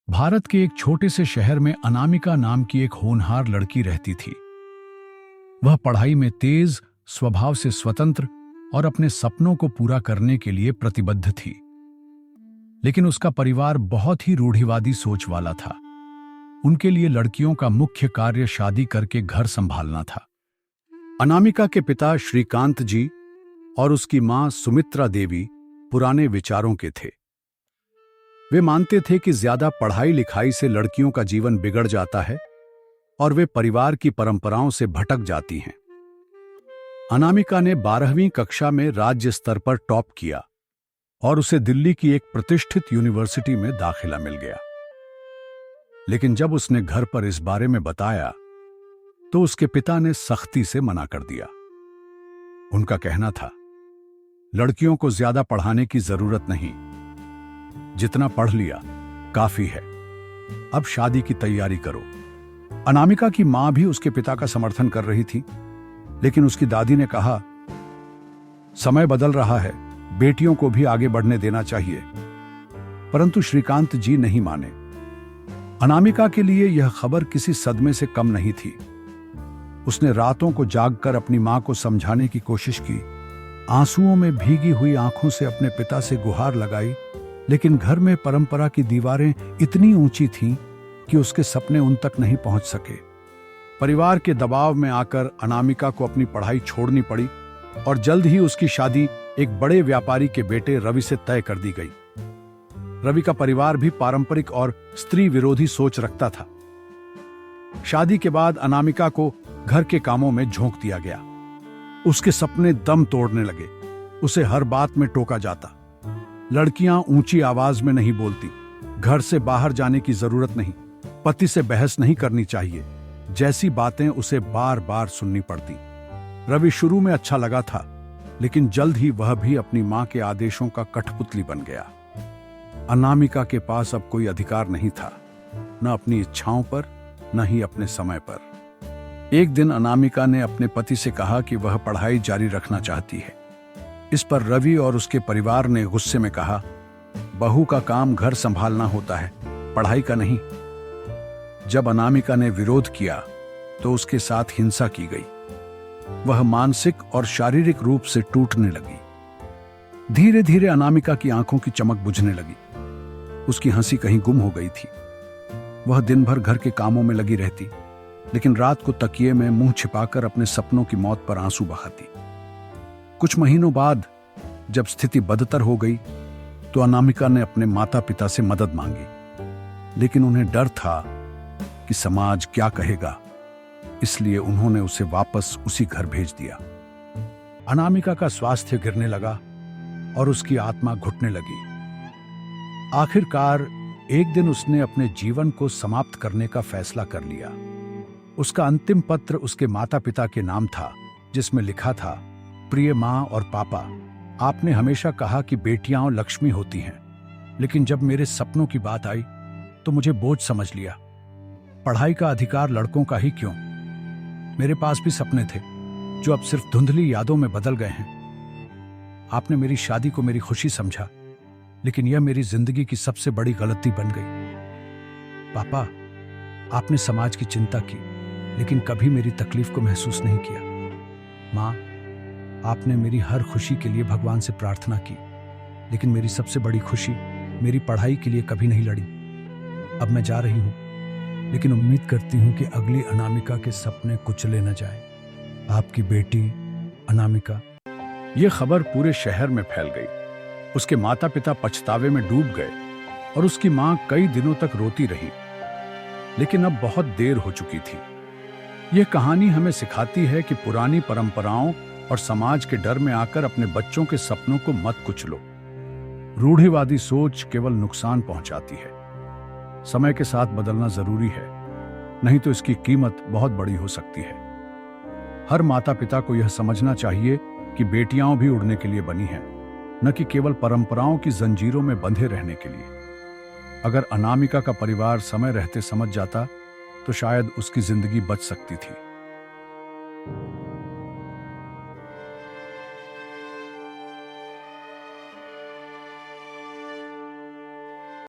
भारत के एक छोटे से शहर में अनामिका नाम की एक होनहार लड़की रहती थी। वह पढ़ाई में तेज, स्वभाव से स्वतंत्र और अपने सपनों को पूरा करने के लिए प्रतिबद्ध थी। लेकिन उसका परिवार बहुत ही रूढ़िवादी सोच वाला था। उनके लिए लड़कियों का मुख्य कार्य शादी करके घर संभालना था। अनामिका के पिता श्रीकांत जी और उसकी मां सुमित्रा देवी पुराने विचारों के थे। वे मानते थे कि ज्यादा पढ़ाई लिखाई से लड़कियों का जीवन बिगड़ जाता है और वे परिवार की परंपराओं से भटक जाती हैं। अनामिका ने 12वीं कक्षा में राज्य स्तर पर टॉप किया और उसे दिल्ली की एक प्रतिष्ठित यूनिवर्सिटी में दाखिला मिल गया। लेकिन जब उसने घर पर इस बारे में बताया तो उसके पिता ने सख्ती से मना कर दिया। उनका कहना था, लड़कियों को ज्यादा पढ़ाने की जरूरत नहीं, जितना पढ़ लिया काफी है, अब शादी की तैयारी करो। अनामिका की मां भी उसके पिता का समर्थन कर रही थी, लेकिन उसकी दादी ने कहा, समय बदल रहा है, बेटियों को भी आगे बढ़ने देना चाहिए। परंतु श्रीकांत जी नहीं माने। अनामिका के लिए यह खबर किसी सदमे से कम नहीं थी। उसने रातों को जागकर अपनी मां को समझाने की कोशिश की, आंसुओं में भीगी हुई आंखों से अपने पिता से गुहार लगाई, लेकिन घर में परंपरा की दीवारें इतनी ऊंची थीं कि उसके सपने उन तक नहीं पहुंच सके। परिवार के दबाव में आकर अनामिका को अपनी पढ़ाई छोड़नी पड़ी और जल्द ही उसकी शादी एक बड़े व्यापारी के बेटे रवि से तय कर दी गई। रवि का परिवार भी पारंपरिक और स्त्री विरोधी सोच रखता था। शादी के बाद अनामिका को घर के कामों में झोंक दिया गया। उसके सपने दम तोड़ने लगे। उसे हर बात में टोका जाता। लड़कियां ऊंची आवाज में नहीं बोलती, घर से बाहर जाने की जरूरत नहीं, पति से बहस नहीं करनी चाहिए, जैसी बातें उसे बार बार सुननी पड़ती। रवि शुरू में अच्छा लगा था, लेकिन जल्द ही वह भी अपनी मां के आदेशों का कठपुतली बन गया। अनामिका के पास अब कोई अधिकार नहीं था, न अपनी इच्छाओं पर, न ही अपने समय पर। एक दिन अनामिका ने अपने पति से कहा कि वह पढ़ाई जारी रखना चाहती है। इस पर रवि और उसके परिवार ने गुस्से में कहा, बहू का काम घर संभालना होता है, पढ़ाई का नहीं। जब अनामिका ने विरोध किया तो उसके साथ हिंसा की गई। वह मानसिक और शारीरिक रूप से टूटने लगी। धीरे धीरे अनामिका की आंखों की चमक बुझने लगी। उसकी हंसी कहीं गुम हो गई थी। वह दिन भर घर के कामों में लगी रहती, लेकिन रात को तकिए में मुंह छिपाकर अपने सपनों की मौत पर आंसू बहाती। कुछ महीनों बाद जब स्थिति बदतर हो गई तो अनामिका ने अपने माता पिता से मदद मांगी, लेकिन उन्हें डर था कि समाज क्या कहेगा, इसलिए उन्होंने उसे वापस उसी घर भेज दिया। अनामिका का स्वास्थ्य गिरने लगा और उसकी आत्मा घुटने लगी। आखिरकार एक दिन उसने अपने जीवन को समाप्त करने का फैसला कर लिया। उसका अंतिम पत्र उसके माता पिता के नाम था, जिसमें लिखा था, प्रिय मां और पापा, आपने हमेशा कहा कि बेटियां लक्ष्मी होती हैं, लेकिन जब मेरे सपनों की बात आई तो मुझे बोझ समझ लिया। पढ़ाई का अधिकार लड़कों का ही क्यों? मेरे पास भी सपने थे जो अब सिर्फ धुंधली यादों में बदल गए हैं। आपने मेरी शादी को मेरी खुशी समझा, लेकिन यह मेरी जिंदगी की सबसे बड़ी गलती बन गई। पापा, आपने समाज की चिंता की, लेकिन कभी मेरी तकलीफ को महसूस नहीं किया। मां, आपने मेरी हर खुशी के लिए भगवान से प्रार्थना की, लेकिन मेरी सबसे बड़ी खुशी मेरी पढ़ाई के लिए कभी नहीं लड़ी। अब मैं जा रही हूं, लेकिन उम्मीद करती हूं कि अगली अनामिका के सपने कुचले न जाए। आपकी बेटी अनामिका। यह खबर पूरे शहर में फैल गई। उसके माता पिता पछतावे में डूब गए और उसकी मां कई दिनों तक रोती रही, लेकिन अब बहुत देर हो चुकी थी। यह कहानी हमें सिखाती है कि पुरानी परंपराओं और समाज के डर में आकर अपने बच्चों के सपनों को मत कुचलो। रूढ़िवादी सोच केवल नुकसान पहुंचाती है। समय के साथ बदलना जरूरी है, नहीं तो इसकी कीमत बहुत बड़ी हो सकती है। हर माता पिता को यह समझना चाहिए कि बेटियां भी उड़ने के लिए बनी हैं, न कि केवल परंपराओं की जंजीरों में बंधे रहने के लिए। अगर अनामिका का परिवार समय रहते समझ जाता तो शायद उसकी जिंदगी बच सकती थी।